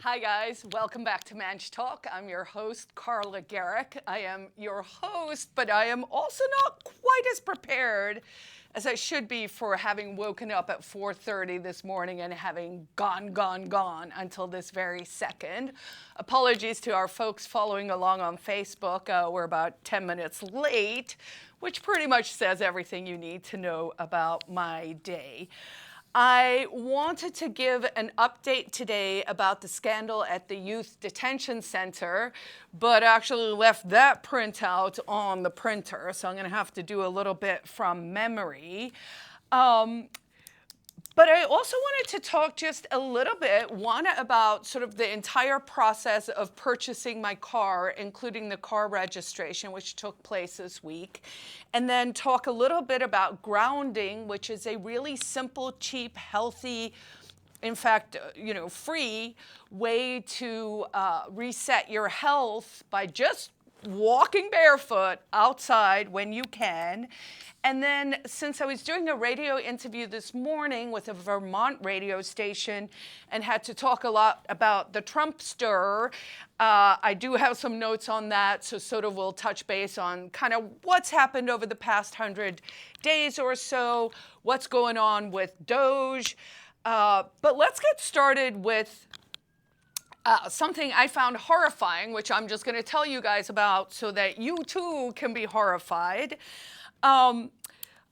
Hi guys, welcome back to Manch Talk. I'm your host, Carla. I am your host, but I am also not quite as prepared as I should be for having woken up at 4:30 this morning and having gone until this very second. Apologies to our folks following along on Facebook. We're about 10 minutes late, which pretty much says everything you need to know about my day. I wanted to give an update today about the scandal at the Youth Detention Center, but actually left that printout on the printer, so I'm going to have to do a little bit from memory. But I also wanted to talk just a little bit, one, about sort of the entire process of purchasing my car, including the car registration, which took place this week, and then talk a little bit about grounding, which is a really simple, cheap, healthy, in fact, free way to reset your health by just walking barefoot outside when you can. And then, since I was doing a radio interview this morning with a Vermont radio station and had to talk a lot about the Trumpster, I do have some notes on that, so sort of we'll touch base on kind of what's happened over the past 100 days or so, what's going on with D.O.G.E. But let's get started with something I found horrifying, which I'm just going to tell you guys about so that you too can be horrified.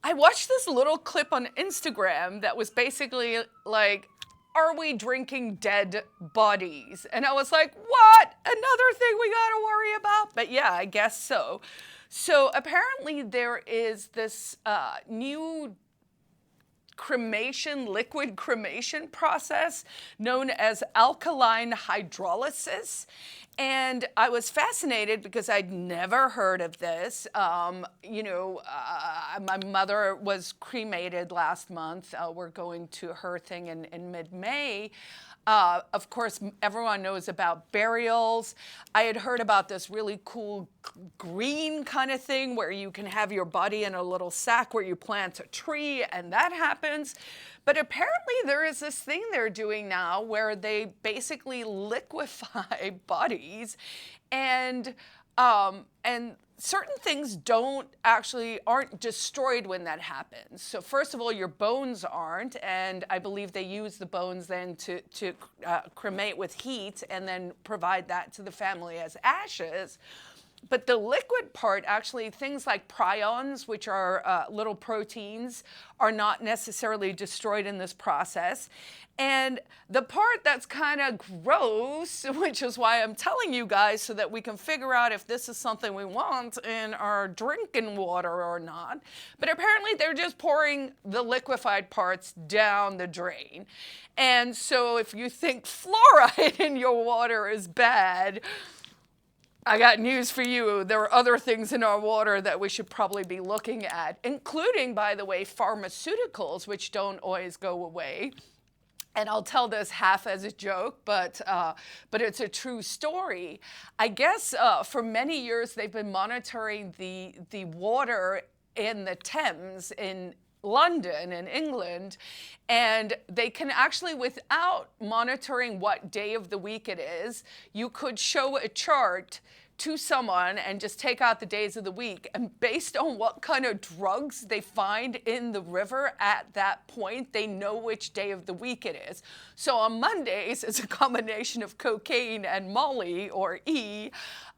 I watched this little clip on Instagram that was basically like, are we drinking dead bodies? And I was like, what? Another thing we got to worry about? But yeah, I guess so. So apparently there is this new liquid cremation process known as alkaline hydrolysis. And I was fascinated because I'd never heard of this. My mother was cremated last month. We're going to her thing in mid-May. Of course, everyone knows about burials. I had heard about this really cool green kind of thing where you can have your body in a little sack where you plant a tree and that happens. But apparently there is this thing they're doing now where they basically liquefy bodies and certain things aren't destroyed when that happens. So first of all, your bones aren't, and I believe they use the bones then to cremate with heat and then provide that to the family as ashes. But the liquid part, actually, things like prions, which are little proteins, are not necessarily destroyed in this process. And the part that's kind of gross, which is why I'm telling you guys so that we can figure out if this is something we want in our drinking water or not. But apparently they're just pouring the liquefied parts down the drain. And so if you think fluoride in your water is bad, I got news for you. There are other things in our water that we should probably be looking at, including, by the way, pharmaceuticals, which don't always go away. And I'll tell this half as a joke, but it's a true story. I guess for many years they've been monitoring the water in the Thames in London in England, and they can actually, without monitoring what day of the week it is, you could show a chart to someone and just take out the days of the week, and based on what kind of drugs they find in the river at that point, they know which day of the week it is. So on Mondays, it's a combination of cocaine and Molly or E,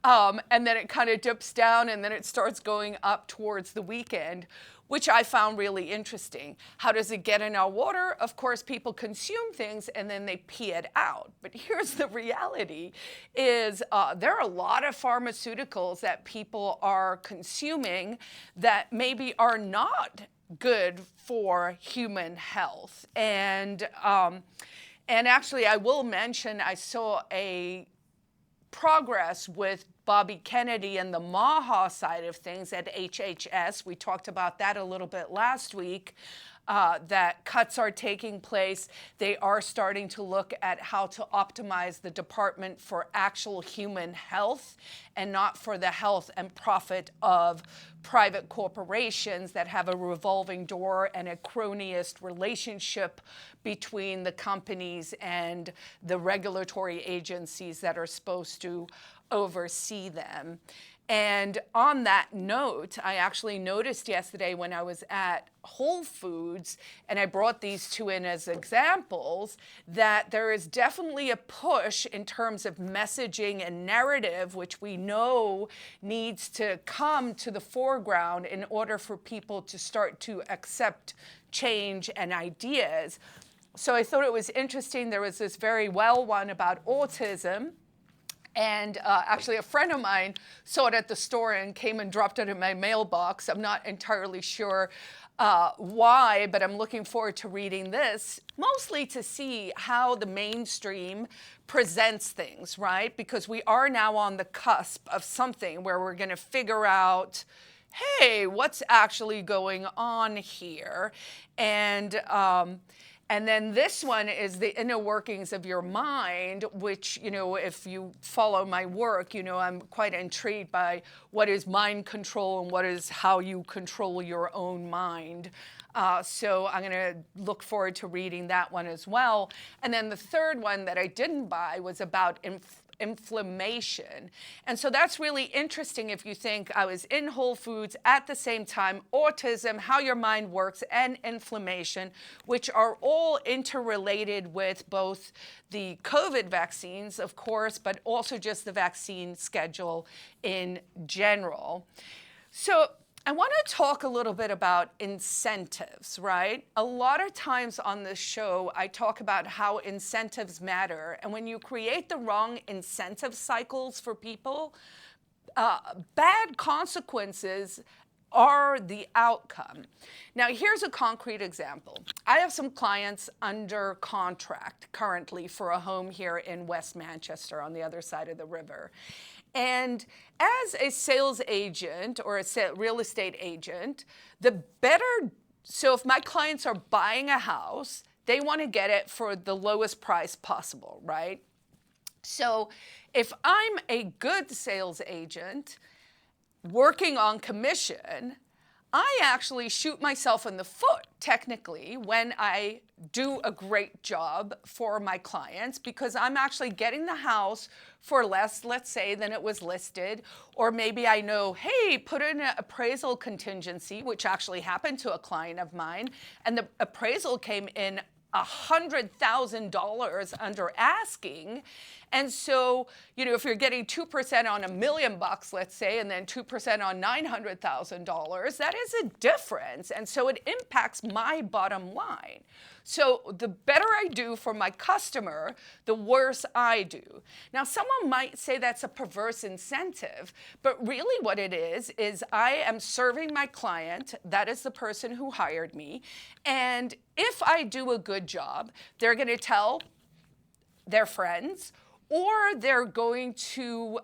and then it kind of dips down and then it starts going up towards the weekend, which I found really interesting. How does it get in our water? Of course, people consume things and then they pee it out. But here's the reality is there are a lot of pharmaceuticals that people are consuming that maybe are not good for human health. And actually, I will mention, I saw a progress with Bobby Kennedy and the MAHA side of things at HHS. We talked about that a little bit last week. that cuts are taking place. They are starting to look at how to optimize the department for actual human health and not for the health and profit of private corporations that have a revolving door and a cronyist relationship between the companies and the regulatory agencies that are supposed to oversee them. And on that note, I actually noticed yesterday when I was at Whole Foods, and I brought these two in as examples, that there is definitely a push in terms of messaging and narrative, which we know needs to come to the foreground in order for people to start to accept change and ideas. So I thought it was interesting. There was this very well one about autism. And actually, a friend of mine saw it at the store and came and dropped it in my mailbox. I'm not entirely sure why, but I'm looking forward to reading this, mostly to see how the mainstream presents things, right? Because we are now on the cusp of something where we're going to figure out, hey, what's actually going on here? And then this one is the inner workings of your mind, which, you know, if you follow my work, you know, I'm quite intrigued by what is mind control and what is how you control your own mind. So I'm going to look forward to reading that one as well. And then the third one that I didn't buy was about inflammation. And so that's really interesting if you think I was in Whole Foods at the same time, autism, how your mind works, and inflammation, which are all interrelated with both the COVID vaccines, of course, but also just the vaccine schedule in general. So I want to talk a little bit about incentives, right? A lot of times on this show, I talk about how incentives matter. And when you create the wrong incentive cycles for people, bad consequences are the outcome. Now, here's a concrete example. I have some clients under contract currently for a home here in West Manchester on the other side of the river. And as a sales agent or a real estate agent, so if my clients are buying a house, they want to get it for the lowest price possible, right? So if I'm a good sales agent working on commission, I actually shoot myself in the foot, technically, when I do a great job for my clients, because I'm actually getting the house for less, let's say, than it was listed. Or maybe I know, hey, put in an appraisal contingency, which actually happened to a client of mine, and the appraisal came in $100,000 under asking. And so, you know, if you're getting 2% on $1 million, let's say, and then 2% on $900,000, that is a difference. And so it impacts my bottom line. So the better I do for my customer, the worse I do. Now, someone might say that's a perverse incentive, but really what it is I am serving my client. That is the person who hired me. And if I do a good job, they're going to tell their friends, or they're going to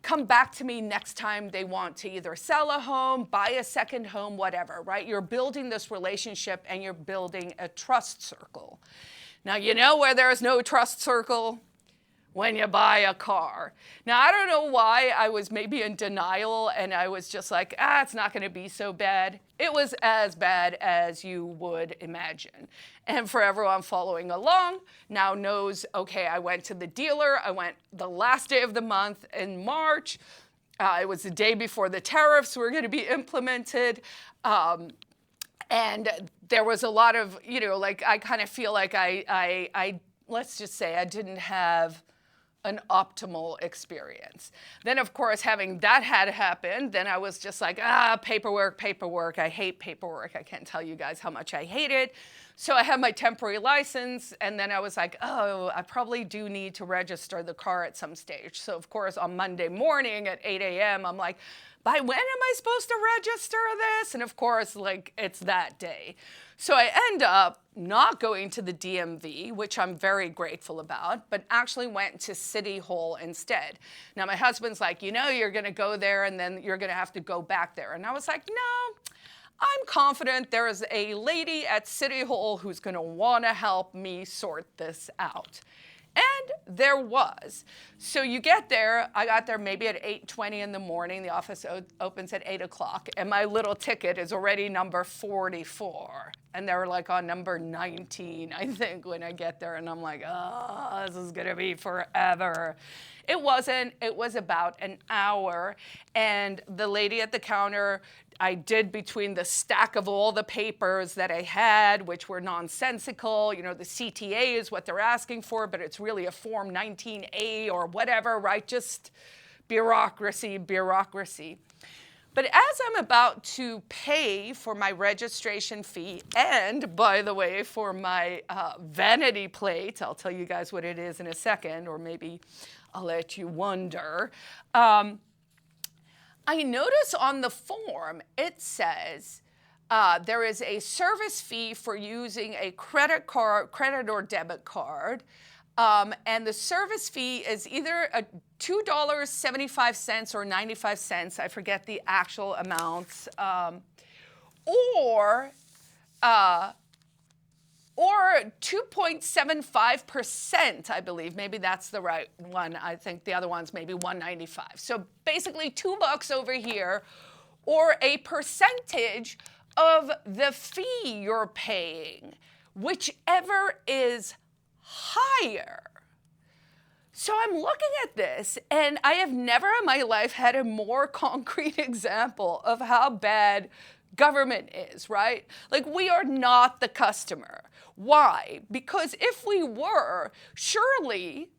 come back to me next time they want to either sell a home, buy a second home, whatever, right? You're building this relationship and you're building a trust circle. Now, you know where there's no trust circle? When you buy a car. Now, I don't know why I was maybe in denial and I was just like, it's not going to be so bad. It was as bad as you would imagine. And for everyone following along now knows, okay, I went to the dealer. I went the last day of the month in March. It was the day before the tariffs were going to be implemented. And there was a lot of, you know, like, I kind of feel like I let's just say I didn't have an optimal experience. Then, of course, having that had happened, then I was just like, paperwork. I hate paperwork. I can't tell you guys how much I hate it. So I had my temporary license, and then I was like, I probably do need to register the car at some stage. So, of course, on Monday morning at 8 a.m., I'm like, by when am I supposed to register this? And, of course, like, it's that day. So I end up not going to the DMV, which I'm very grateful about, but actually went to City Hall instead. Now, my husband's like, you know, you're going to go there and then you're going to have to go back there. And I was like, no, I'm confident there is a lady at City Hall who's going to want to help me sort this out. And there was. So you get there, I got there maybe at 8:20 in the morning. The office opens at 8 o'clock, and my little ticket is already number 44. And they're like on number 19, I think, when I get there. And I'm like, oh, this is going to be forever. It wasn't. It was about an hour. And the lady at the counter, I did between the stack of all the papers that I had, which were nonsensical. You know, the CTA is what they're asking for, but it's really a Form 19A or whatever, right? Just bureaucracy, bureaucracy. But as I'm about to pay for my registration fee and, by the way, for my vanity plate, I'll tell you guys what it is in a second, or maybe I'll let you wonder. I notice on the form it says there is a service fee for using a credit or debit card, and the service fee is either $2.75 or 95 cents. I forget the actual amounts, or 2.75%, I believe. Maybe that's the right one. I think the other one's maybe $1.95. So basically $2 over here, or a percentage of the fee you're paying, whichever is higher. So I'm looking at this, and I have never in my life had a more concrete example of how bad government is, right? Like, we are not the customer. Why? Because if we were, surely,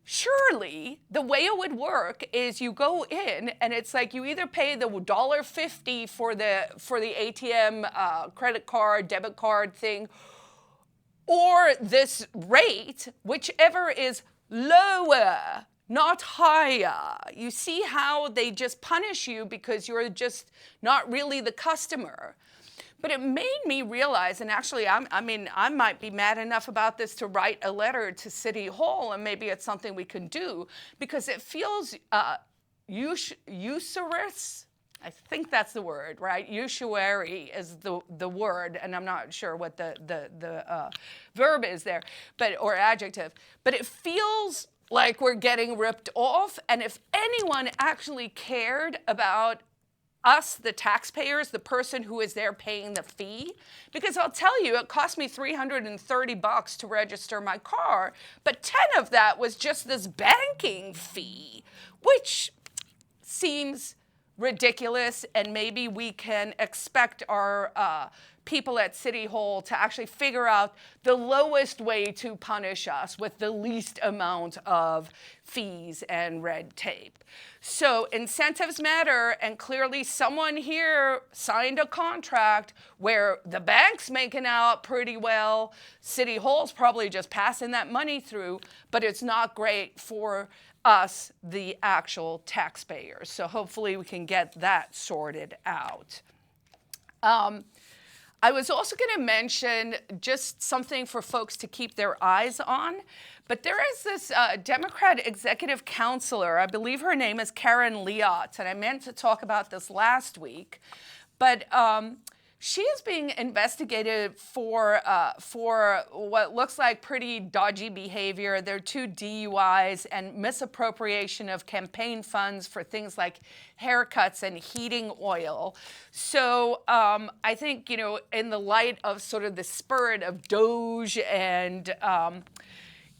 the way it would work is you go in and it's like you either pay the $1.50 for the ATM credit card, debit card thing, or this rate, whichever is lower, not higher. You see how they just punish you because you're just not really the customer. But it made me realize, and actually, I might be mad enough about this to write a letter to City Hall, and maybe it's something we can do, because it feels usurious. I think that's the word, right? Usury is the word, and I'm not sure what the verb is there, or adjective. But it feels like we're getting ripped off, and if anyone actually cared about us, the taxpayers, the person who is there paying the fee, because I'll tell you, it cost me $330 to register my car, but 10 of that was just this banking fee, which seems ridiculous, and maybe we can expect our people at City Hall to actually figure out the lowest way to punish us with the least amount of fees and red tape. So incentives matter, and clearly someone here signed a contract where the bank's making out pretty well. City Hall's probably just passing that money through, but it's not great for us, the actual taxpayers. So hopefully we can get that sorted out. I was also going to mention just something for folks to keep their eyes on, but there is this Democrat executive counselor, I believe her name is Karen Leott, and I meant to talk about this last week, but she is being investigated for what looks like pretty dodgy behavior. There are 2 DUIs and misappropriation of campaign funds for things like haircuts and heating oil. So I think, you know, in the light of sort of the spirit of D.O.G.E. and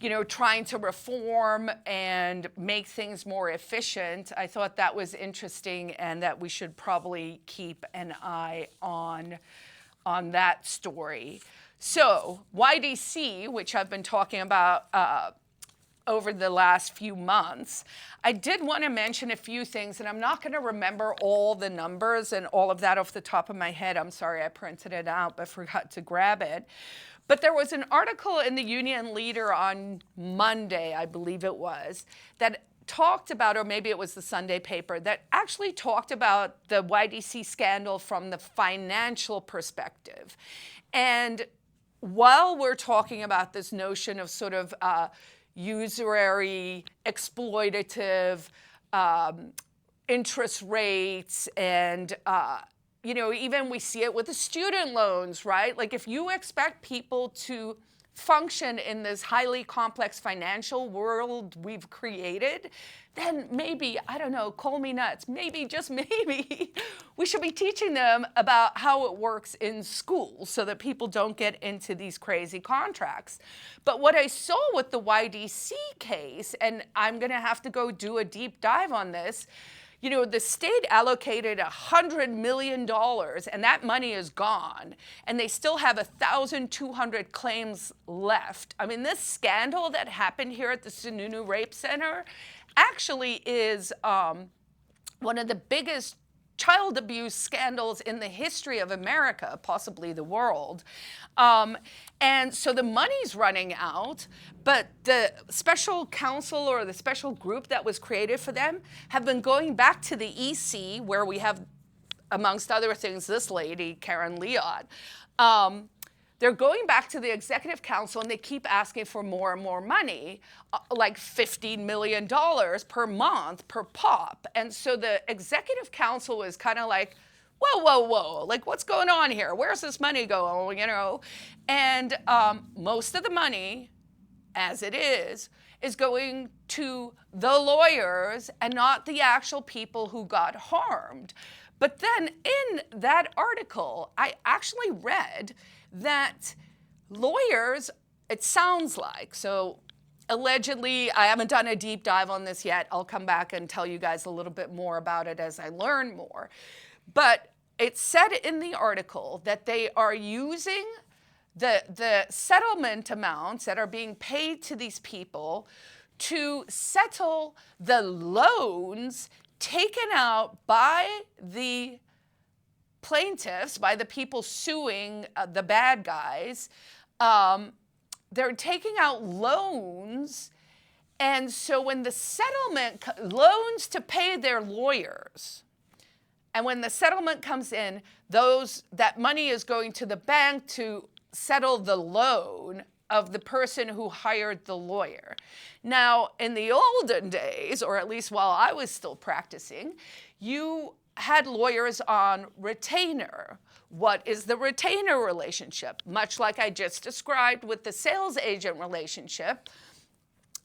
you know, trying to reform and make things more efficient, I thought that was interesting, and that we should probably keep an eye on that story. So YDC, which I've been talking about over the last few months, I did want to mention a few things, and I'm not going to remember all the numbers and all of that off the top of my head. I'm sorry, I printed it out but forgot to grab it. But there was an article in the Union Leader on Monday, I believe it was, that talked about, or maybe it was the Sunday paper, that actually talked about the YDC scandal from the financial perspective. And while we're talking about this notion of sort of usury, exploitative interest rates, and even we see it with the student loans, right? Like if you expect people to function in this highly complex financial world we've created, then maybe, I don't know, call me nuts, maybe, just maybe, we should be teaching them about how it works in school so that people don't get into these crazy contracts. But what I saw with the YDC case, and I'm gonna have to go do a deep dive on this, the state allocated $100 million, and that money is gone, and they still have 1,200 claims left. I mean, this scandal that happened here at the Sununu Rape Center actually is one of the biggest child abuse scandals in the history of America, possibly the world. And so the money's running out, but the special counsel or the special group that was created for them have been going back to the EC, where we have, amongst other things, this lady, Karen Leot. They're going back to the executive council and they keep asking for more and more money, like $15 million per month per pop. And so the executive council is kind of like, whoa, like what's going on here? Where's this money going, And most of the money, as it is going to the lawyers and not the actual people who got harmed. But then in that article, I actually read that lawyers, it sounds like, so allegedly, I haven't done a deep dive on this yet. I'll come back and tell you guys a little bit more about it as I learn more. But it said in the article that they are using the settlement amounts that are being paid to these people to settle the loans taken out by the plaintiffs, by the people suing the bad guys. They're taking out loans, and so when the settlement, loans to pay their lawyers, and when the settlement comes in, that money is going to the bank to settle the loan of the person who hired the lawyer. Now, in the olden days, or at least while I was still practicing, you had lawyers on retainer. What is the retainer relationship? Much like I just described with the sales agent relationship,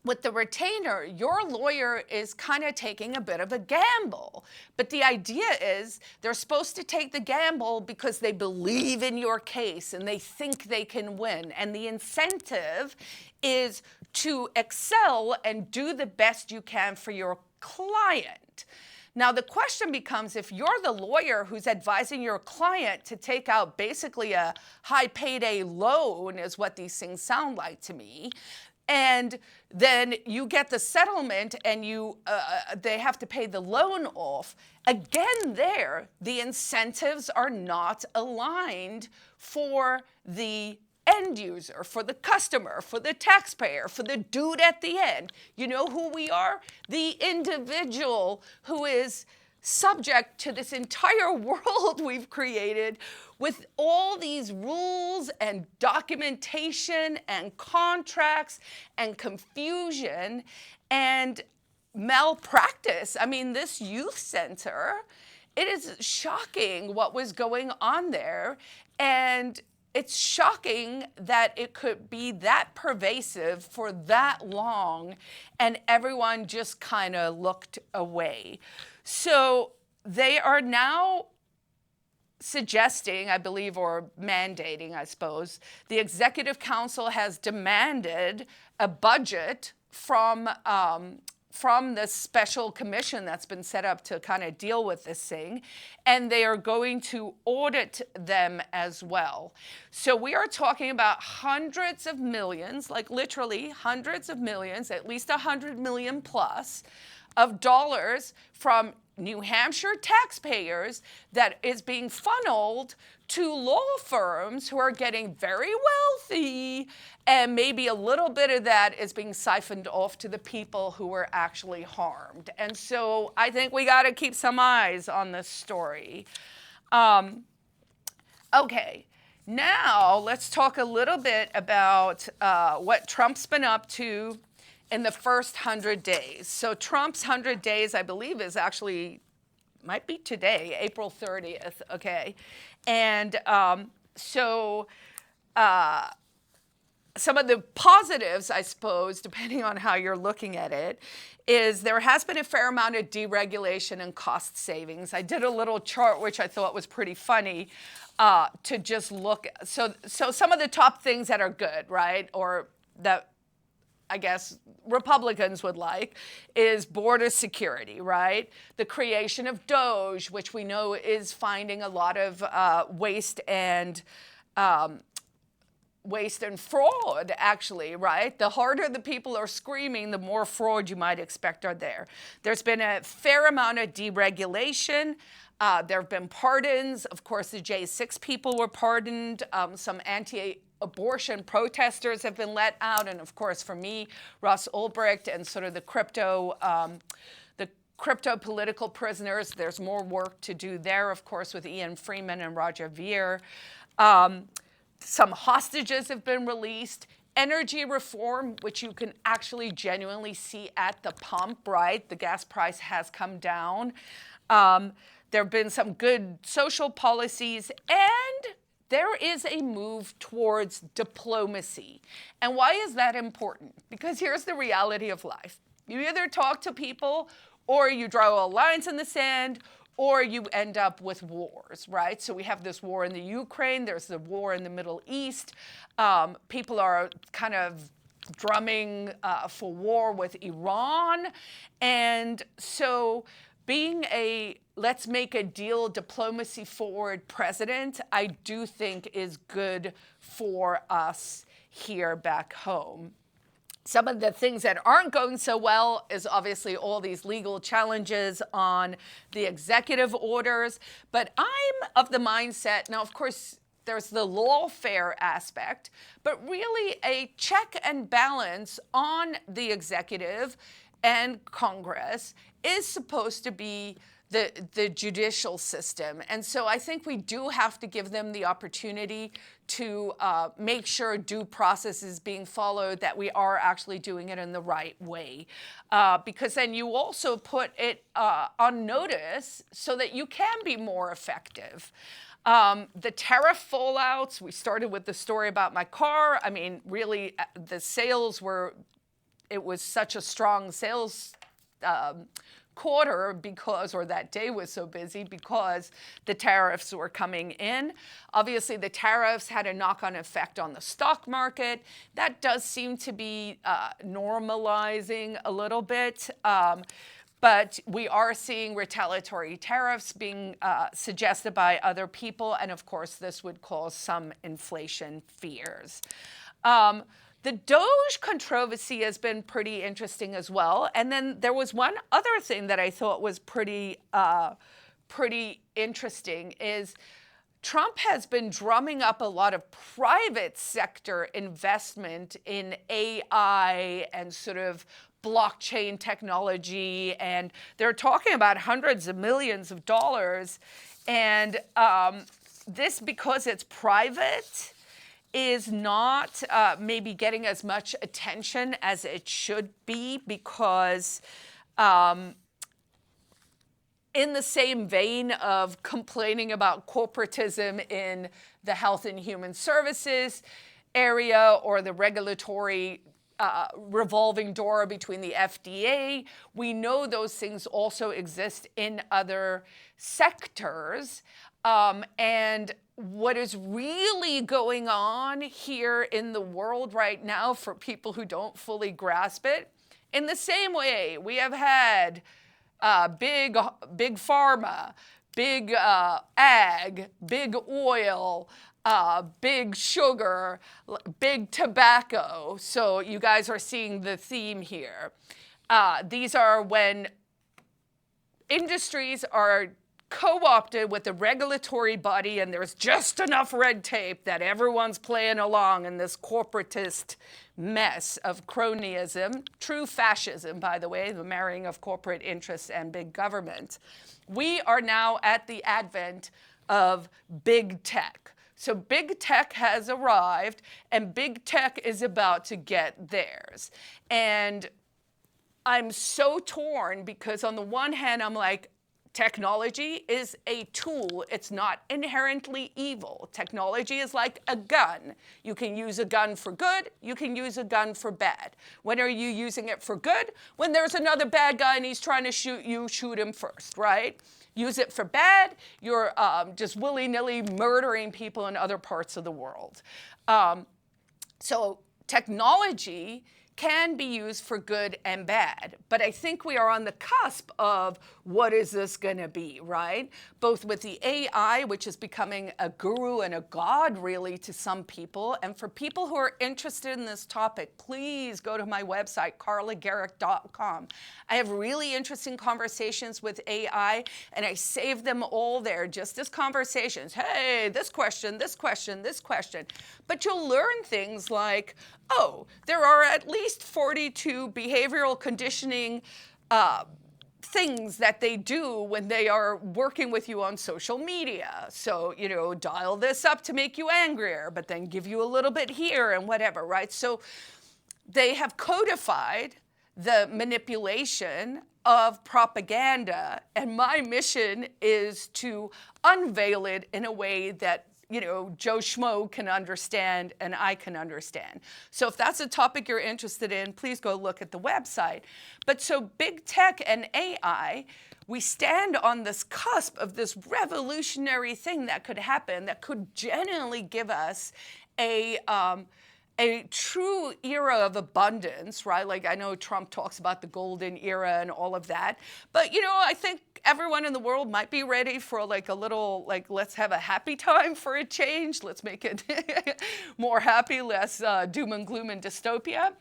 with the retainer, your lawyer is kind of taking a bit of a gamble. But the idea is they're supposed to take the gamble because they believe in your case and they think they can win. And the incentive is to excel and do the best you can for your client. Now, the question becomes, if you're the lawyer who's advising your client to take out basically a high payday loan, is what these things sound like to me, and then you get the settlement and they have to pay the loan off, again there, the incentives are not aligned for the end user, for the customer, for the taxpayer, for the dude at the end. You know who we are? The individual who is subject to this entire world we've created with all these rules and documentation and contracts and confusion and malpractice. I mean, this youth center, it is shocking what was going on there. And it's shocking that it could be that pervasive for that long and everyone just kind of looked away. So they are now suggesting, I believe, or mandating, I suppose, the executive council has demanded a budget from this special commission that's been set up to kind of deal with this thing, and they are going to audit them as well. So we are talking about hundreds of millions, like literally hundreds of millions, at least 100 million plus of dollars from New Hampshire taxpayers that is being funneled to law firms who are getting very wealthy, and maybe a little bit of that is being siphoned off to the people who were actually harmed. And so I think we got to keep some eyes on this story. Okay, now let's talk a little bit about what Trump's been up to in the first 100 days. So Trump's 100 days, I believe, is actually might be today, April 30th, okay? And so some of the positives, I suppose, depending on how you're looking at it, is there has been a fair amount of deregulation and cost savings. I did a little chart, which I thought was pretty funny, to just look. So some of the top things that are good, right, or that I guess Republicans would like, is border security, right? The creation of D.O.G.E, which we know is finding a lot of waste and fraud, actually, right? The harder the people are screaming, the more fraud you might expect are there. There's been a fair amount of deregulation. There have been pardons. Of course, the J6 people were pardoned. Some anti-abortion protesters have been let out. And of course, for me, Ross Ulbricht and sort of the crypto political prisoners, there's more work to do there, of course, with Ian Freeman and Roger Ver. Some hostages have been released. Energy reform, which you can actually genuinely see at the pump, right? The gas price has come down. There have been some good social policies, and there is a move towards diplomacy. And why is that important? Because here's the reality of life. You either talk to people, or you draw a line in the sand, or you end up with wars, right? So we have this war in the Ukraine, there's the war in the Middle East. People are kind of drumming for war with Iran. And so being a let's make a deal, diplomacy forward president, I do think is good for us here back home. Some of the things that aren't going so well is obviously all these legal challenges on the executive orders. But I'm of the mindset, now, of course, there's the lawfare aspect, but really a check and balance on the executive and Congress is supposed to be the judicial system. And so I think we do have to give them the opportunity to make sure due process is being followed, that we are actually doing it in the right way. Because then you also put it on notice so that you can be more effective. The tariff fallouts, we started with the story about my car. I mean, really, the sales were, it was such a strong sales quarter because, or that day was so busy because the tariffs were coming in. Obviously, the tariffs had a knock-on effect on the stock market. That does seem to be normalizing a little bit. But we are seeing retaliatory tariffs being suggested by other people. And of course, this would cause some inflation fears. The D.O.G.E controversy has been pretty interesting as well. And then there was one other thing that I thought was pretty interesting is Trump has been drumming up a lot of private sector investment in AI and sort of blockchain technology. And they're talking about hundreds of millions of dollars. And this, because it's private, is not maybe getting as much attention as it should be, because in the same vein of complaining about corporatism in the health and human services area or the regulatory revolving door between the FDA, we know those things also exist in other sectors. And what is really going on here in the world right now, for people who don't fully grasp it, in the same way we have had big pharma, big ag, big oil, big sugar, big tobacco. So you guys are seeing the theme here. These are when industries are co-opted with the regulatory body, and there's just enough red tape that everyone's playing along in this corporatist mess of cronyism, true fascism, by the way, the marrying of corporate interests and big government. We are now at the advent of big tech. So big tech has arrived, and big tech is about to get theirs. And I'm so torn, because on the one hand, I'm like, Technology is a tool. It's not inherently evil. Technology is like a gun. You can use a gun for good. You can use a gun for bad. When are you using it for good? When there's another bad guy and he's trying to shoot you, shoot him first, right? Use it for bad, you're just willy-nilly murdering people in other parts of the world. So technology can be used for good and bad. But I think we are on the cusp of what is this going to be, right? Both with the AI, which is becoming a guru and a god, really, to some people. And for people who are interested in this topic, please go to my website, carlagerrick.com. I have really interesting conversations with AI, and I save them all there just as conversations. Hey, this question, this question, this question. But you'll learn things like, oh, there are at least 42 behavioral conditioning things that they do when they are working with you on social media. So, you know, dial this up to make you angrier, but then give you a little bit here and whatever, right? So they have codified the manipulation of propaganda, and my mission is to unveil it in a way that, you know, Joe Schmo can understand and I can understand. So if that's a topic you're interested in, please go look at the website. But so big tech and AI, we stand on this cusp of this revolutionary thing that could happen that could genuinely give us a true era of abundance, right? Like I know Trump talks about the golden era and all of that, but you know, I think everyone in the world might be ready for like a little, like, let's have a happy time for a change. Let's make it more happy, less doom and gloom and dystopia.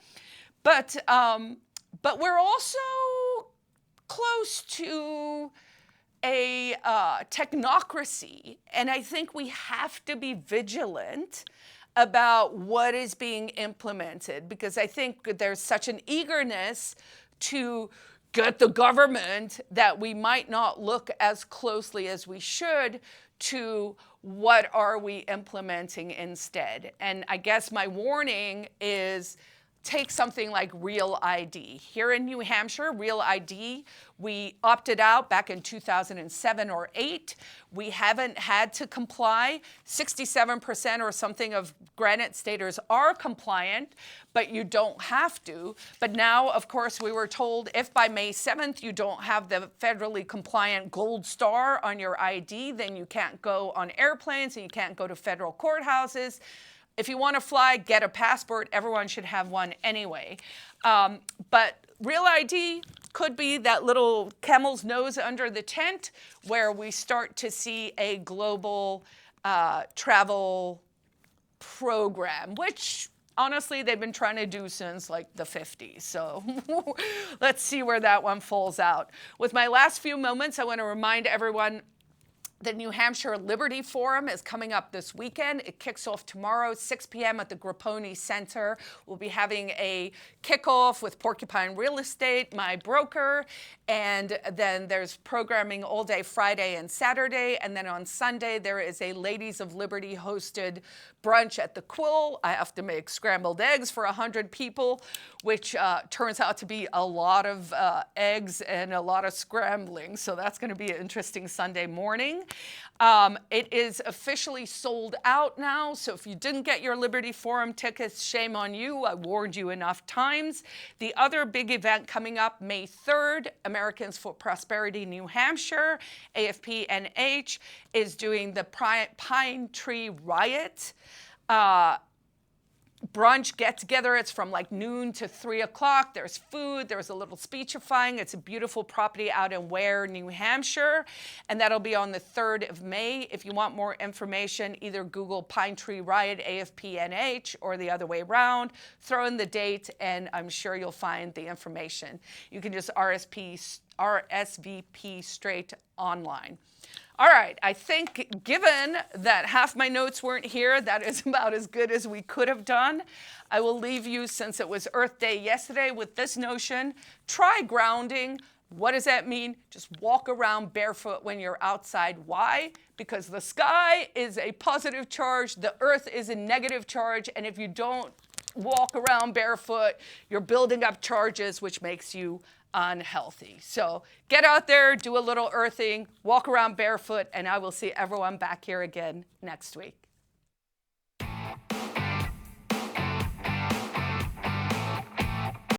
But we're also close to a technocracy, and I think we have to be vigilant about what is being implemented, because I think there's such an eagerness to get the government that we might not look as closely as we should to what are we implementing instead. And I guess my warning is take something like Real ID. Here in New Hampshire, Real ID, we opted out back in 2007 or 8. We haven't had to comply. 67% or something of Granite Staters are compliant, but you don't have to. But now, of course, we were told if by May 7th you don't have the federally compliant gold star on your ID, then you can't go on airplanes and you can't go to federal courthouses. If you want to fly, get a passport. Everyone should have one anyway. But Real ID could be that little camel's nose under the tent where we start to see a global travel program, which honestly they've been trying to do since like the 50s. So let's see where that one falls out. With my last few moments, I want to remind everyone the New Hampshire Liberty Forum is coming up this weekend. It kicks off tomorrow, 6 p.m. at the Grapponi Center. We'll be having a kickoff with Porcupine Real Estate, my broker, and then there's programming all day Friday and Saturday, and then on Sunday there is a Ladies of Liberty hosted brunch at the Quill. I have to make scrambled eggs for 100 people, which turns out to be a lot of eggs and a lot of scrambling, so that's going to be an interesting Sunday morning. It is officially sold out now, so if you didn't get your Liberty Forum tickets, shame on you. I warned you enough times. The other big event coming up May 3rd, Americans for Prosperity New Hampshire, AFP-NH, is doing the Pine Tree Riot brunch get-together. It's from like noon to 3 o'clock. There's food. There's a little speechifying. It's a beautiful property out in Ware, New Hampshire, and that'll be on the 3rd of May. If you want more information, either Google Pine Tree Riot AFP-NH or the other way around. Throw in the date, and I'm sure you'll find the information. You can just RSVP straight online. All right, I think given that half my notes weren't here, that is about as good as we could have done. I will leave you, since it was Earth Day yesterday, with this notion. Try grounding. What does that mean? Just walk around barefoot when you're outside. Why? Because the sky is a positive charge, the earth is a negative charge, and if you don't walk around barefoot, you're building up charges, which makes you unhealthy. So get out there, do a little earthing, walk around barefoot, and I will see everyone back here again next week.